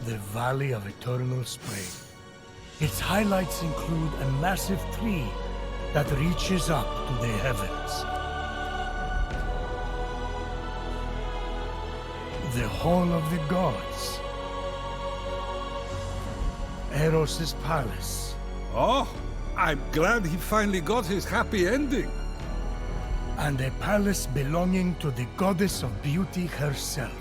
the Valley of Eternal Spring. Its highlights include a massive tree that reaches up to the heavens. The Hall of the Gods. Eros' palace. Oh, I'm glad he finally got his happy ending. And a palace belonging to the goddess of beauty herself.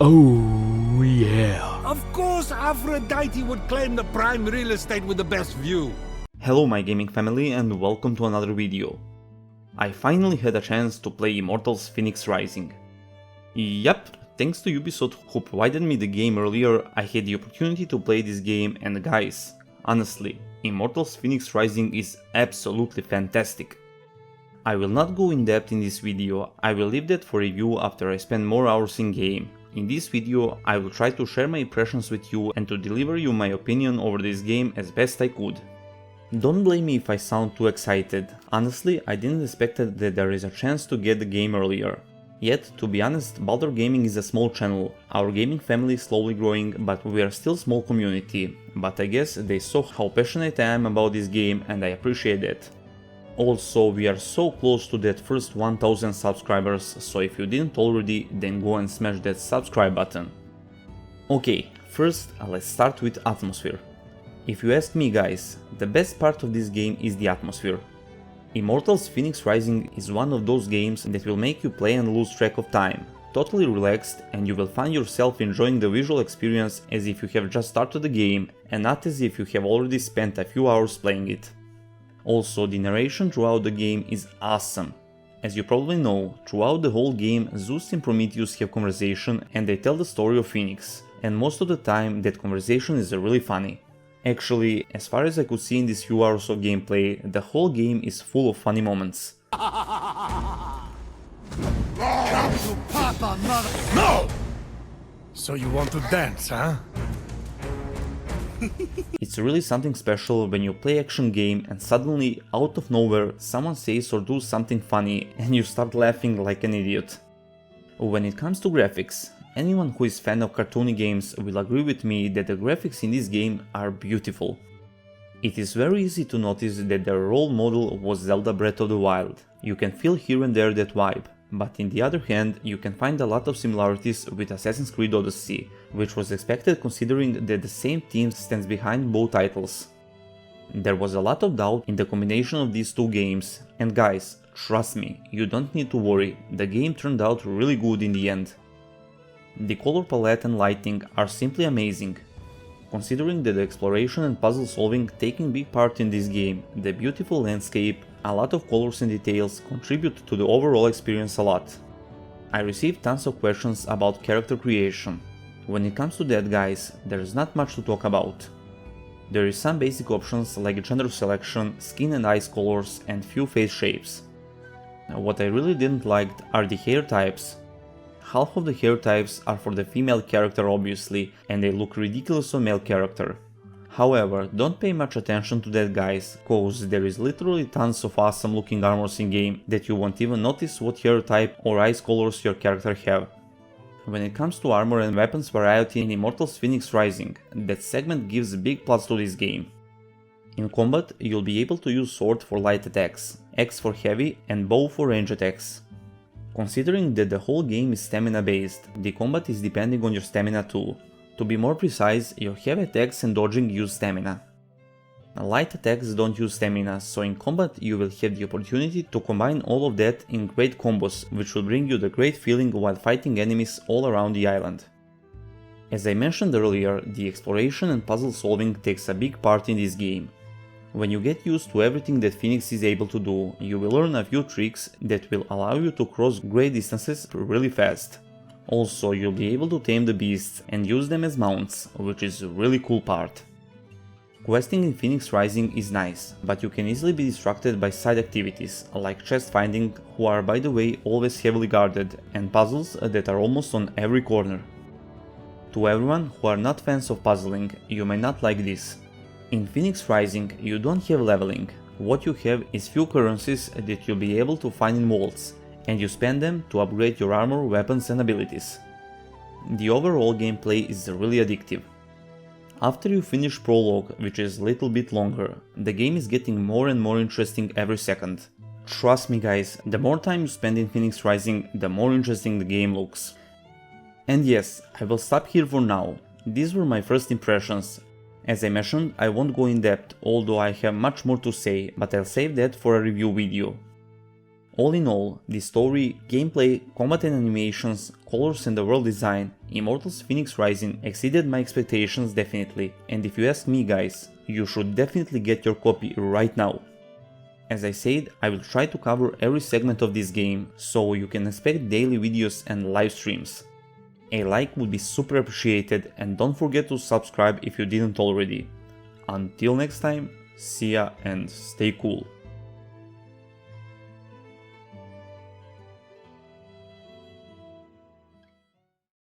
Oh, yeah. Of course Aphrodite would claim the prime real estate with the best view. Hello my gaming family and welcome to another video. I finally had a chance to play Immortals Fenyx Rising. Yep, thanks to Ubisoft who provided me the game earlier, I had the opportunity to play this game, and guys, honestly, Immortals Fenyx Rising is absolutely fantastic. I will not go in depth in this video, I will leave that for review after I spend more hours in game. In this video, I will try to share my impressions with you and to deliver you my opinion over this game as best I could. Don't blame me if I sound too excited, honestly I didn't expect that there is a chance to get the game earlier. Yet, to be honest, Baldard Gaming is a small channel, our gaming family is slowly growing, but we are still a small community. But I guess they saw how passionate I am about this game and I appreciate that. Also, we are so close to that first 1000 subscribers, so if you didn't already, then go and smash that subscribe button. Okay, first let's start with atmosphere. If you ask me guys, the best part of this game is the atmosphere. Immortals Fenyx Rising is one of those games that will make you play and lose track of time, totally relaxed, and you will find yourself enjoying the visual experience as if you have just started the game and not as if you have already spent a few hours playing it. Also, the narration throughout the game is awesome. As you probably know, throughout the whole game Zeus and Prometheus have conversation and they tell the story of Phoenix, and most of the time that conversation is really funny. Actually, as far as I could see in these few hours of gameplay, the whole game is full of funny moments. No! So you want to dance, huh? It's really something special when you play action game and suddenly, out of nowhere, someone says or does something funny and you start laughing like an idiot. When it comes to graphics, anyone who is fan of cartoony games will agree with me that the graphics in this game are beautiful. It is very easy to notice that their role model was Zelda Breath of the Wild. You can feel here and there that vibe, but in the other hand you can find a lot of similarities with Assassin's Creed Odyssey, which was expected considering that the same team stands behind both titles. There was a lot of doubt in the combination of these two games, and guys, trust me, you don't need to worry, the game turned out really good in the end. The color palette and lighting are simply amazing. Considering that the exploration and puzzle solving taking big part in this game, the beautiful landscape, a lot of colors and details contribute to the overall experience a lot. I received tons of questions about character creation. When it comes to that guys, there is not much to talk about. There is some basic options like gender selection, skin and eyes colors and few face shapes. What I really didn't like are the hair types. Half of the hair types are for the female character obviously, and they look ridiculous on male character. However, don't pay much attention to that guys, cause there is literally tons of awesome looking armors in game that you won't even notice what hair type or eyes colors your character have. When it comes to armor and weapons variety in Immortals Fenyx Rising, that segment gives big plus to this game. In combat, you'll be able to use sword for light attacks, axe for heavy and bow for range attacks. Considering that the whole game is stamina based, the combat is depending on your stamina too. To be more precise, your heavy attacks and dodging use stamina. Light attacks don't use stamina, so in combat you will have the opportunity to combine all of that in great combos, which will bring you the great feeling while fighting enemies all around the island. As I mentioned earlier, the exploration and puzzle solving takes a big part in this game. When you get used to everything that Phoenix is able to do, you will learn a few tricks that will allow you to cross great distances really fast. Also, you'll be able to tame the beasts and use them as mounts, which is a really cool part. Questing in Fenyx Rising is nice, but you can easily be distracted by side activities, like chest finding, who are by the way always heavily guarded, and puzzles that are almost on every corner. To everyone who are not fans of puzzling, you may not like this. In Fenyx Rising you don't have leveling, what you have is few currencies that you'll be able to find in vaults, and you spend them to upgrade your armor, weapons and abilities. The overall gameplay is really addictive. After you finish prologue, which is a little bit longer, the game is getting more and more interesting every second. Trust me guys, the more time you spend in Fenyx Rising, the more interesting the game looks. And yes, I will stop here for now. These were my first impressions. As I mentioned, I won't go in depth, although I have much more to say, but I'll save that for a review video. All in all, the story, gameplay, combat and animations, colors and the world design, Immortals Fenyx Rising exceeded my expectations definitely, and if you ask me guys, you should definitely get your copy right now. As I said, I will try to cover every segment of this game, so you can expect daily videos and live streams. A like would be super appreciated, and don't forget to subscribe if you didn't already. Until next time, see ya and stay cool.